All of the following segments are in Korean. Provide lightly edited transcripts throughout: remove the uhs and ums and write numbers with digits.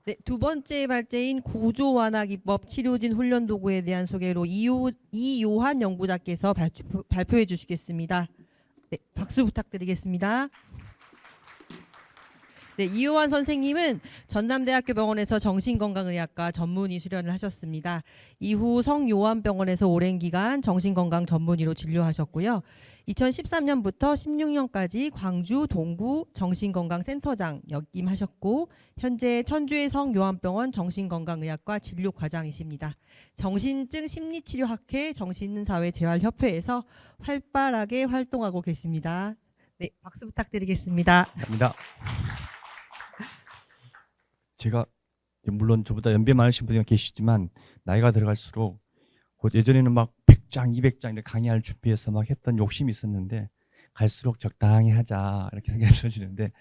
네, 두 번째 발제인 고조 완화 기법 치료진 훈련 도구에 대한 소개로 이요한 연구자께서 발표해 주시겠습니다. 네, 박수 부탁드리겠습니다. 네, 이요한 선생님은 전남대학교 병원에서 정신건강의학과 전문의 수련을 하셨습니다. 이후 성요한병원에서 오랜 기간 정신건강 전문의로 진료하셨고요. 2013년부터 16년까지 광주 동구 정신건강센터장 역임하셨고 현재 천주의 성요한병원 정신건강의학과 진료과장이십니다. 정신증 심리치료학회 정신사회재활협회에서 활발하게 활동하고 계십니다. 네, 박수 부탁드리겠습니다. 감사합니다. 제가 물론 저보다 연배 많으신 분이 계시지만 나이가 들어갈수록 예전에는 막 100장, 200장 이렇게 강의할 준비해서 막 했던 욕심이 있었는데 갈수록 적당히 하자 이렇게 생각이 들어지는데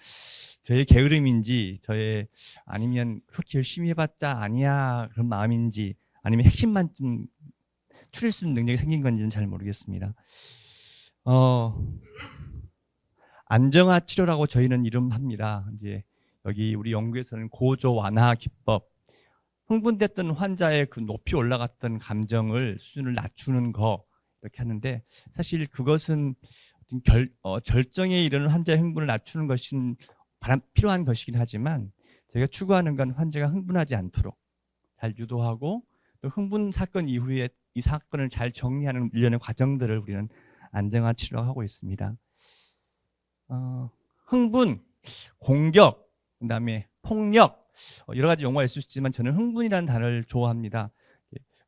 저의 게으름인지 아니면 그렇게 열심히 해봤자 아니야 그런 마음인지 아니면 핵심만 좀 추릴 수 있는 능력이 생긴 건지는 잘 모르겠습니다. 안정화 치료라고 저희는 이름합니다. 이제 여기 우리 연구에서는 고조 완화 기법, 흥분됐던 환자의 그 높이 올라갔던 감정을 수준을 낮추는 거 이렇게 하는데 사실 그것은 절정에 이르는 환자의 흥분을 낮추는 것이 필요한 것이긴 하지만 저희가 추구하는 건 환자가 흥분하지 않도록 잘 유도하고 또 흥분 사건 이후에 이 사건을 잘 정리하는 일련의 과정들을 우리는 안정화 치료라고 하고 있습니다. 흥분, 공격, 그다음에 폭력 여러 가지 용어가 있을 수 있지만 저는 흥분이라는 단어를 좋아합니다.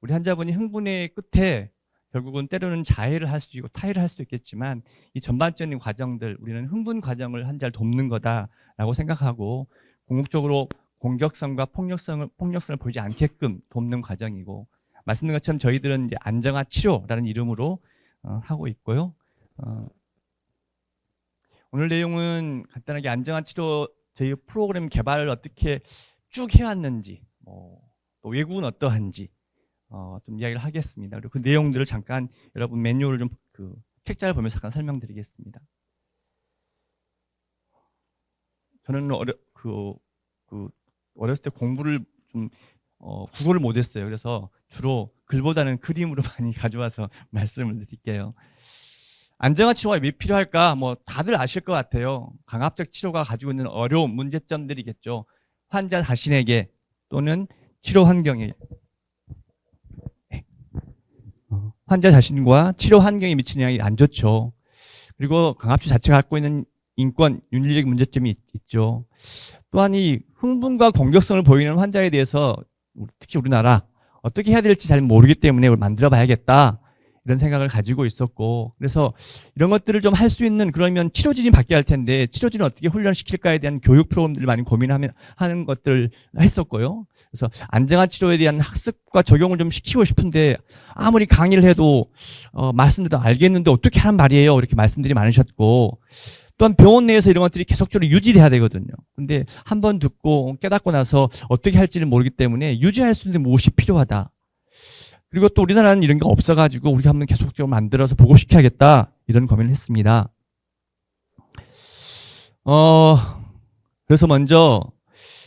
우리 환자분이 흥분의 끝에 결국은 때로는 자해를 할 수도 있고 타해를 할 수도 있겠지만 이 전반적인 과정들 우리는 흥분 과정을 환자를 돕는 거다라고 생각하고 궁극적으로 공격성과 폭력성을 보이지 않게끔 돕는 과정이고 말씀드린 것처럼 저희들은 이제 안정화 치료라는 이름으로 하고 있고요. 오늘 내용은 간단하게 안정화 치료 저희 프로그램 개발을 어떻게 쭉 해왔는지 또 외국은 어떠한지 좀 이야기를 하겠습니다. 그리고 그 내용들을 잠깐 여러분 매뉴얼을 좀 책자를 보면서 잠깐 설명드리겠습니다. 저는 어렸을 때 공부를 좀 국어를 못했어요. 그래서 주로 글보다는 그림으로 많이 가져와서 말씀을 드릴게요. 안정화 치료가 왜 필요할까? 다들 아실 것 같아요. 강압적 치료가 가지고 있는 어려운 문제점들이겠죠. 환자 자신에게 또는 치료 환경에 환자 자신과 치료 환경에 미치는 영향이 안 좋죠. 그리고 강압치료 자체가 갖고 있는 인권, 윤리적 문제점이 있죠. 또한 이 흥분과 공격성을 보이는 환자에 대해서 특히 우리나라 어떻게 해야 될지 잘 모르기 때문에 만들어 봐야겠다. 이런 생각을 가지고 있었고 그래서 이런 것들을 좀 할 수 있는 그러면 치료진이 바뀌어야 할 텐데 치료진을 어떻게 훈련시킬까에 대한 교육 프로그램들을 많이 하는 것들을 했었고요. 그래서 안정화 치료에 대한 학습과 적용을 좀 시키고 싶은데 아무리 강의를 해도 말씀드려도 알겠는데 어떻게 하란 말이에요. 이렇게 말씀들이 많으셨고 또한 병원 내에서 이런 것들이 계속적으로 유지돼야 되거든요. 근데 한 번 듣고 깨닫고 나서 어떻게 할지를 모르기 때문에 유지할 수 있는 무엇이 필요하다. 그리고 또 우리나라는 이런 게 없어가지고 우리가 한번 계속적으로 만들어서 보급시켜야겠다 이런 고민을 했습니다. 그래서 먼저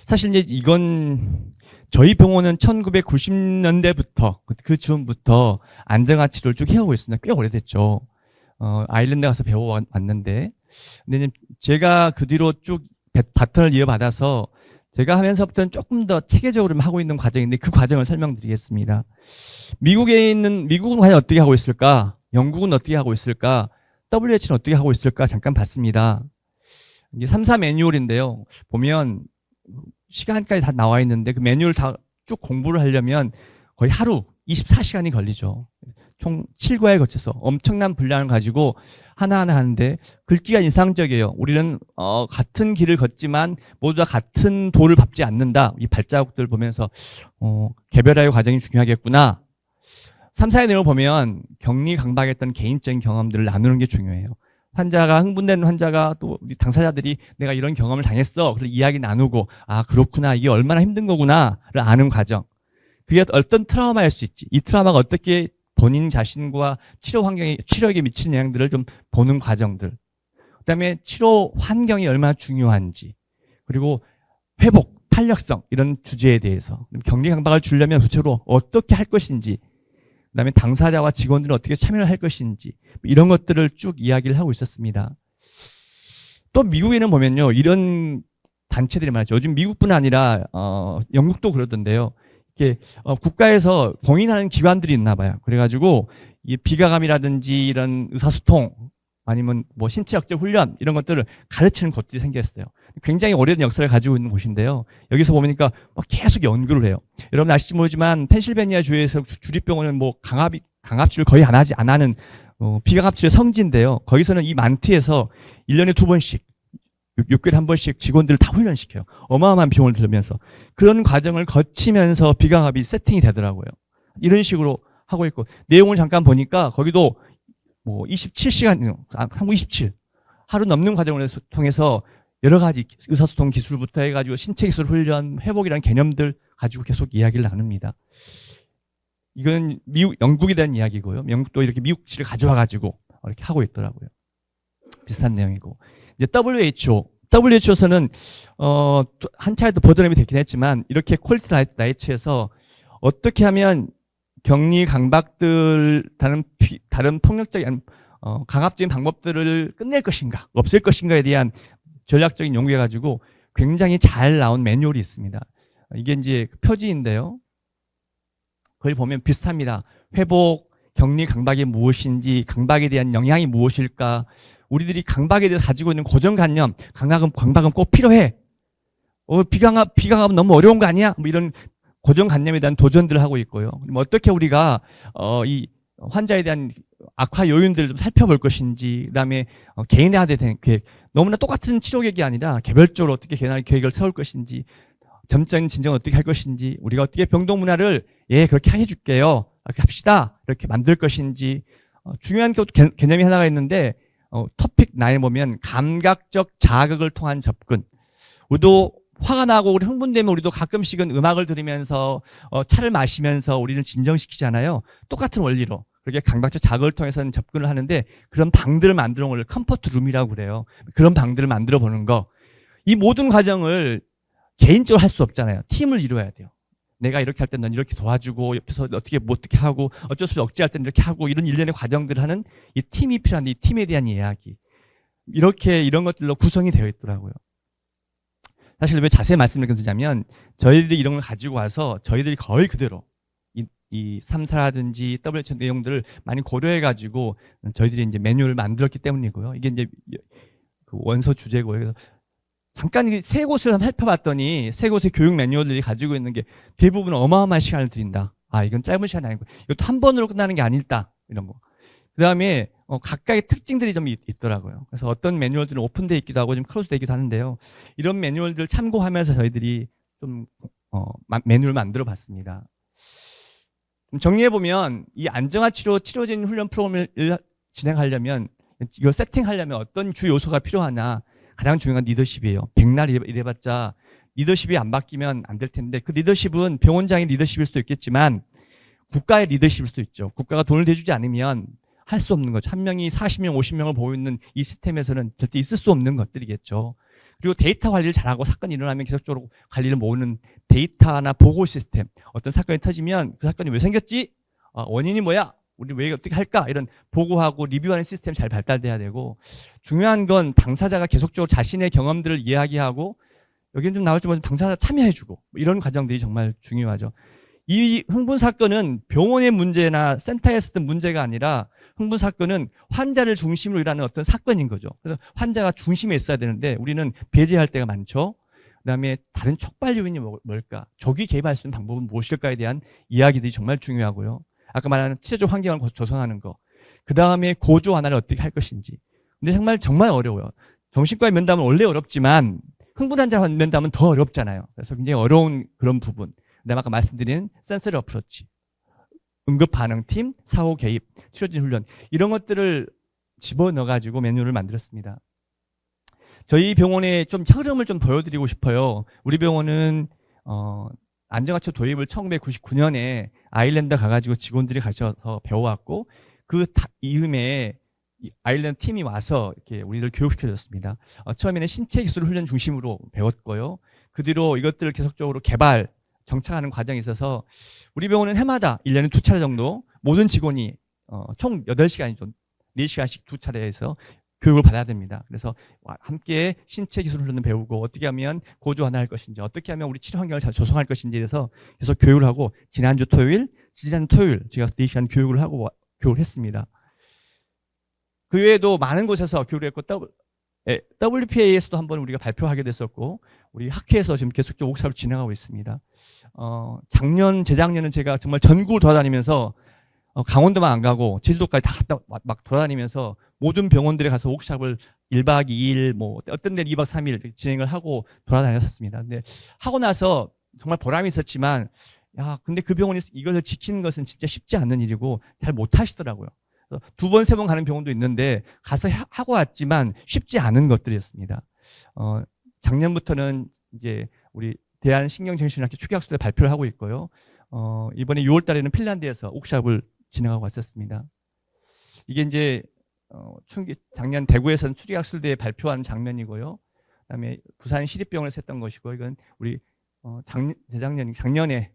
사실 이제 이건 저희 병원은 1990년대부터 그 즈음부터 안정화 치료를 쭉 해오고 있습니다. 꽤 오래됐죠. 아일랜드 가서 배워왔는데 근데 제가 그 뒤로 쭉 바턴을 이어받아서 제가 하면서부터는 조금 더 체계적으로 하고 있는 과정인데 그 과정을 설명드리겠습니다. 미국은 과연 어떻게 하고 있을까? 영국은 어떻게 하고 있을까? WH는 어떻게 하고 있을까? 잠깐 봤습니다. 이게 3사 매뉴얼인데요. 보면 시간까지 다 나와 있는데 그 매뉴얼 다 쭉 공부를 하려면 거의 하루 24시간이 걸리죠. 총 7과에 거쳐서 엄청난 분량을 가지고 하나하나 하는데 글귀가 인상적이에요. 우리는 같은 길을 걷지만 모두 다 같은 도를 밟지 않는다. 이 발자국들 보면서 개별화의 과정이 중요하겠구나. 3사의 내용을 보면 격리강박했던 개인적인 경험들을 나누는 게 중요해요. 흥분된 환자가 또 우리 당사자들이 내가 이런 경험을 당했어. 그래서 이야기 나누고 아 그렇구나 이게 얼마나 힘든 거구나를 아는 과정. 그게 어떤 트라우마일 수 있지. 이 트라우마가 어떻게 본인 자신과 치료에 미치는 영향들을 좀 보는 과정들. 그다음에 치료 환경이 얼마나 중요한지. 그리고 회복, 탄력성 이런 주제에 대해서 격리 강박을 주려면 구체적으로 어떻게 할 것인지, 그다음에 당사자와 직원들은 어떻게 참여를 할 것인지 이런 것들을 쭉 이야기를 하고 있었습니다. 또 미국에는 보면요, 이런 단체들이 많죠. 요즘 미국뿐 아니라 영국도 그러던데요. 이게 국가에서 공인하는 기관들이 있나 봐요. 그래가지고 이 비가감이라든지 이런 의사소통 아니면 뭐 신체 억제 훈련 이런 것들을 가르치는 곳들이 생겼어요. 굉장히 오래된 역사를 가지고 있는 곳인데요. 여기서 보니까 계속 연구를 해요. 여러분 아실지 모르지만 펜실베니아 주에서 주립병원은 뭐 강압치를 거의 안 하는 비강압치의 성지인데요. 거기서는 이 만트에서 1년에 2번씩 6개월에 한 번씩 직원들을 다 훈련시켜요. 어마어마한 비용을 들면서 그런 과정을 거치면서 비강압이 세팅이 되더라고요. 이런 식으로 하고 있고, 내용을 잠깐 보니까 거기도 뭐 27시간, 한국 27 하루 넘는 과정을 통해서 여러 가지 의사소통 기술부터 해가지고 신체 기술 훈련, 회복이라는 개념들 가지고 계속 이야기를 나눕니다. 이건 영국에 대한 이야기고요. 영국도 이렇게 미국치를 가져와가지고 이렇게 하고 있더라고요. 비슷한 내용이고. 이제 WHO에서는 한 차례도 버전업이 됐긴 했지만 이렇게 퀄리티 라이츠에서 어떻게 하면 격리 강박들 다른 폭력적인 강압적인 방법들을 끝낼 것인가, 없앨 것인가에 대한 전략적인 연구해 가지고 굉장히 잘 나온 매뉴얼이 있습니다. 이게 이제 표지인데요. 거기 보면 비슷합니다. 회복, 격리 강박이 무엇인지, 강박에 대한 영향이 무엇일까, 우리들이 강박에 대해서 가지고 있는 고정관념, 강박은 꼭 필요해. 비강압은 너무 어려운 거 아니야? 뭐 이런 고정관념에 대한 도전들을 하고 있고요. 어떻게 우리가 이 환자에 대한 악화 요인들을 좀 살펴볼 것인지, 그다음에 개인화된 계획, 너무나 똑같은 치료 계획이 아니라 개별적으로 어떻게 개인화 계획을 세울 것인지, 점적인 진정을 어떻게 할 것인지, 우리가 어떻게 병동 문화를 그렇게 해줄게요, 이렇게 합시다, 이렇게 만들 것인지. 중요한 개념이 하나가 있는데 토픽 9에 보면 감각적 자극을 통한 접근. 우리도 화가 나고 우리 흥분되면 우리도 가끔씩은 음악을 들으면서 차를 마시면서 우리를 진정시키잖아요. 똑같은 원리로 그렇게 감각적 자극을 통해서는 접근을 하는데, 그런 방들을 만들어 놓은 걸 컴포트 룸이라고 그래요. 그런 방들을 만들어 보는 거. 이 모든 과정을 개인적으로 할 수 없잖아요. 팀을 이루어야 돼요. 내가 이렇게 할 때 넌 이렇게 도와주고, 옆에서 어떻게 하고, 어쩔 수 없이 억제할 때는 이렇게 하고, 이런 일련의 과정들을 하는 이 팀이 필요한데, 이 팀에 대한 이야기. 이런 것들로 구성이 되어 있더라고요. 사실 왜 자세히 말씀을 드리자면, 저희들이 이런 걸 가지고 와서 저희들이 거의 그대로 이 3사라든지 WHO 내용들을 많이 고려해가지고 저희들이 이제 매뉴얼을 만들었기 때문이고요. 이게 이제 그 원서 주제고요. 그래서 잠깐 세 곳을 살펴봤더니 세 곳의 교육 매뉴얼들이 가지고 있는 게 대부분 어마어마한 시간을 들인다. 이건 짧은 시간이 아니고 이것도 한 번으로 끝나는 게 아니다. 이런 거. 그 다음에 각각의 특징들이 좀 있더라고요. 그래서 어떤 매뉴얼들은 오픈되어 있기도 하고 좀 클로즈되어 있기도 하는데요. 이런 매뉴얼들을 참고하면서 저희들이 좀 매뉴얼을 만들어 봤습니다. 정리해보면 이 안정화 치료진 훈련 프로그램을 진행하려면, 이거 세팅하려면 어떤 주 요소가 필요하냐. 가장 중요한 리더십이에요. 백날 일해봤자 리더십이 안 바뀌면 안 될 텐데, 그 리더십은 병원장의 리더십일 수도 있겠지만 국가의 리더십일 수도 있죠. 국가가 돈을 대주지 않으면 할 수 없는 거죠. 한 명이 40명, 50명을 보고 있는 이 시스템에서는 절대 있을 수 없는 것들이겠죠. 그리고 데이터 관리를 잘하고 사건이 일어나면 계속적으로 관리를 모으는 데이터나 보고 시스템. 어떤 사건이 터지면 그 사건이 왜 생겼지? 원인이 뭐야? 우리 왜 어떻게 할까? 이런 보고하고 리뷰하는 시스템이 잘 발달돼야 되고, 중요한 건 당사자가 계속적으로 자신의 경험들을 이야기하고, 여기는 좀 나올지 모르지만 당사자 참여해주고, 이런 과정들이 정말 중요하죠. 이 흥분 사건은 병원의 문제나 센터에서 든 문제가 아니라, 흥분 사건은 환자를 중심으로 일하는 어떤 사건인 거죠. 그래서 환자가 중심에 있어야 되는데 우리는 배제할 때가 많죠. 그다음에 다른 촉발 요인이 뭘까? 조기 개입할 수 있는 방법은 무엇일까에 대한 이야기들이 정말 중요하고요. 아까 말하는 치료적 환경을 조성하는 거. 그다음에 고조 완화를 어떻게 할 것인지. 근데 정말 어려워요. 정신과의 면담은 원래 어렵지만 흥분 환자 면담은 더 어렵잖아요. 그래서 굉장히 어려운 그런 부분. 그다음에 아까 말씀드린 센서리 어프로치, 응급 반응팀, 사후 개입, 치료진 훈련, 이런 것들을 집어넣어가지고 매뉴얼을 만들었습니다. 저희 병원의 좀 흐름을 좀 보여드리고 싶어요. 우리 병원은 안정화 치료 도입을 1999년에 아일랜드 가가지고 직원들이 가셔서 배워왔고, 그 이음에 아일랜드 팀이 와서 이렇게 우리를 교육시켜줬습니다. 처음에는 신체 기술 훈련 중심으로 배웠고요. 그 뒤로 이것들을 계속적으로 개발, 정착하는 과정이 있어서 우리 병원은 해마다 1년에 2차례 정도 모든 직원이 총 8시간이죠. 4시간씩 2차례에서 교육을 받아야 됩니다. 그래서 함께 신체 기술 훈련을 배우고 어떻게 하면 고조 완화할 것인지, 어떻게 하면 우리 치료 환경을 잘 조성할 것인지에 대해서 계속 교육을 하고 지난주 토요일, 지난 토요일 제가 4시간 교육을 교육을 했습니다. 그 외에도 많은 곳에서 교육을 했고 WPA에서도 한번 우리가 발표하게 됐었고 우리 학회에서 지금 계속적으로 옥사를 진행하고 있습니다. 재작년은 제가 정말 전국을 돌아다니면서 강원도만 안 가고 제주도까지 다 막 돌아다니면서 모든 병원들에 가서 워크숍을 1박 2일, 뭐 어떤 데는 2박 3일 진행을 하고 돌아다녔었습니다. 근데 하고 나서 정말 보람이 있었지만, 근데 그 병원에서 이걸 지키는 것은 진짜 쉽지 않는 일이고 잘 못하시더라고요. 2번, 3번 가는 병원도 있는데 가서 하고 왔지만 쉽지 않은 것들이었습니다. 작년부터는 이제 우리 대한신경정신의학회 추계학술대 발표를 하고 있고요. 이번에 6월 달에는 핀란드에서 워크숍을 진행하고 왔었습니다. 이게 이제 작년 대구에서는 추계학술대에 발표한 장면이고요. 그다음에 부산 시립병원에서 했던 것이고, 이건 우리 작년에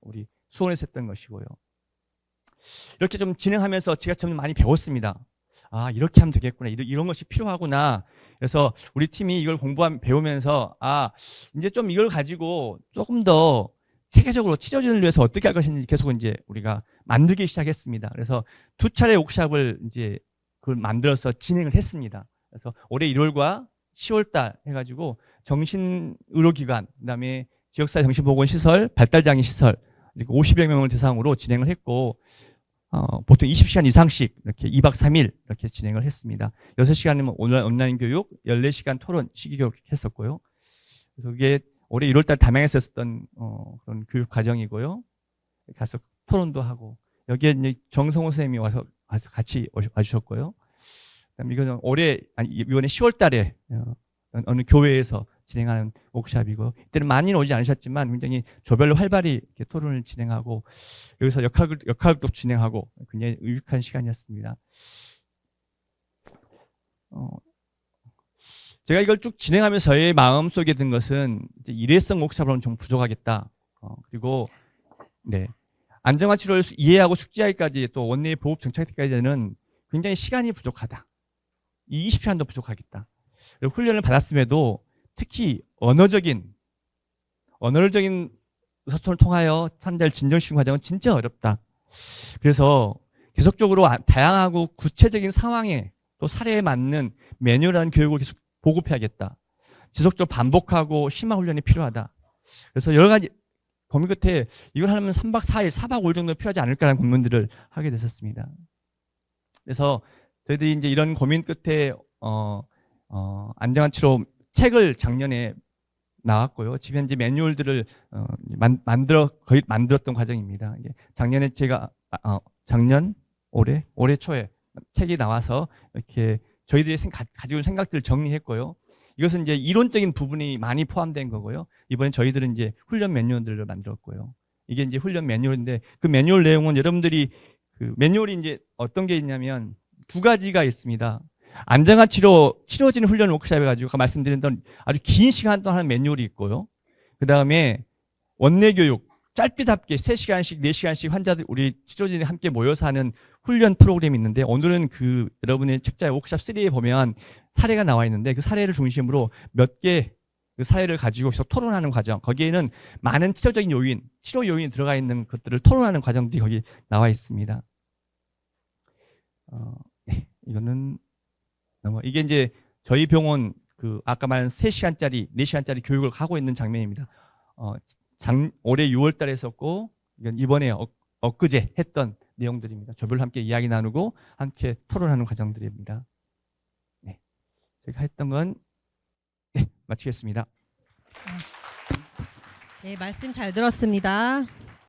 우리 수원에서 했던 것이고요. 이렇게 좀 진행하면서 제가 좀 많이 배웠습니다. 이렇게 하면 되겠구나. 이런 것이 필요하구나. 그래서 우리 팀이 이걸 배우면서 이제 좀 이걸 가지고 조금 더 체계적으로 치료진을 위해서 어떻게 할 것인지 계속 이제 우리가 만들기 시작했습니다. 그래서 2차례 옥샵을 이제 그걸 만들어서 진행을 했습니다. 그래서 올해 1월과 10월 달 해가지고 정신의료기관, 그다음에 지역사회 정신보건시설, 발달장애 시설 그리고 50여 명을 대상으로 진행을 했고, 보통 20시간 이상씩 이렇게 2박 3일 이렇게 진행을 했습니다. 6시간이면 온라인 교육, 14시간 토론, 시기교육 했었고요. 그래서 그게 올해 1월달 담양에서 했었던 그런 교육 과정이고요. 가서 토론도 하고, 여기에 이제 정성호 선생님이 와서 같이 와주셨고요. 그다음에 이거는 이번에 10월달에 어느 교회에서 진행하는 워크숍이고, 이때는 많이는 오지 않으셨지만 굉장히 조별로 활발히 이렇게 토론을 진행하고 여기서 역할극도 진행하고 굉장히 유익한 시간이었습니다. 제가 이걸 쭉 진행하면서 저의 마음속에 든 것은 이제 일회성 워크숍으로는 좀 부족하겠다. 그리고 안정화 치료를 이해하고 숙지하기까지 또 원내의 보급 정착까지는 굉장히 시간이 부족하다. 이 20시간도 부족하겠다. 그리고 훈련을 받았음에도 특히 언어적인 의사소통을 통하여 환자를 진정시키는 과정은 진짜 어렵다. 그래서 계속적으로 다양하고 구체적인 상황에 또 사례에 맞는 매뉴얼한 교육을 계속 보급해야겠다. 지속적으로 반복하고 심화 훈련이 필요하다. 그래서 여러 가지 고민 끝에 이걸 하려면 3박 4일, 4박 5일 정도 필요하지 않을까라는 고민들을 하게 됐었습니다. 그래서 저희들이 이제 이런 고민 끝에 안정환 치료 책을 작년에 나왔고요. 지금 현재 매뉴얼들을 거의 만들었던 과정입니다. 작년에 제가 올해 초에 책이 나와서 이렇게 저희들이 가지고 있는 생각들을 정리했고요. 이것은 이제 이론적인 부분이 많이 포함된 거고요. 이번에 저희들은 이제 훈련 매뉴얼들을 만들었고요. 이게 이제 훈련 매뉴얼인데 그 매뉴얼 내용은 여러분들이 그 매뉴얼이 이제 어떤 게 있냐면 2가지가 있습니다. 안정화 치료진 훈련 워크숍 해가지고 아까 말씀드린 아주 긴 시간 동안 하는 매뉴얼이 있고요. 그 다음에 원내 교육 짧게 3시간씩 4시간씩 환자들 우리 치료진이 함께 모여서 하는 훈련 프로그램이 있는데, 오늘은 그 여러분의 책자의 워크숍 3에 보면 사례가 나와 있는데 그 사례를 중심으로 몇 개 그 사례를 가지고 계속 토론하는 과정, 거기에는 많은 치료적인 치료 요인이 들어가 있는 것들을 토론하는 과정들이 거기 나와 있습니다. 이거는 이게 이제 저희 병원 그 아까 말한 3시간짜리, 4시간짜리 교육을 하고 있는 장면입니다. 올해 6월 달에 했었고, 이번에 엊그제 했던 내용들입니다. 저별로 함께 이야기 나누고 함께 토론하는 과정들입니다. 제가 했던 건 마치겠습니다. 네, 말씀 잘 들었습니다.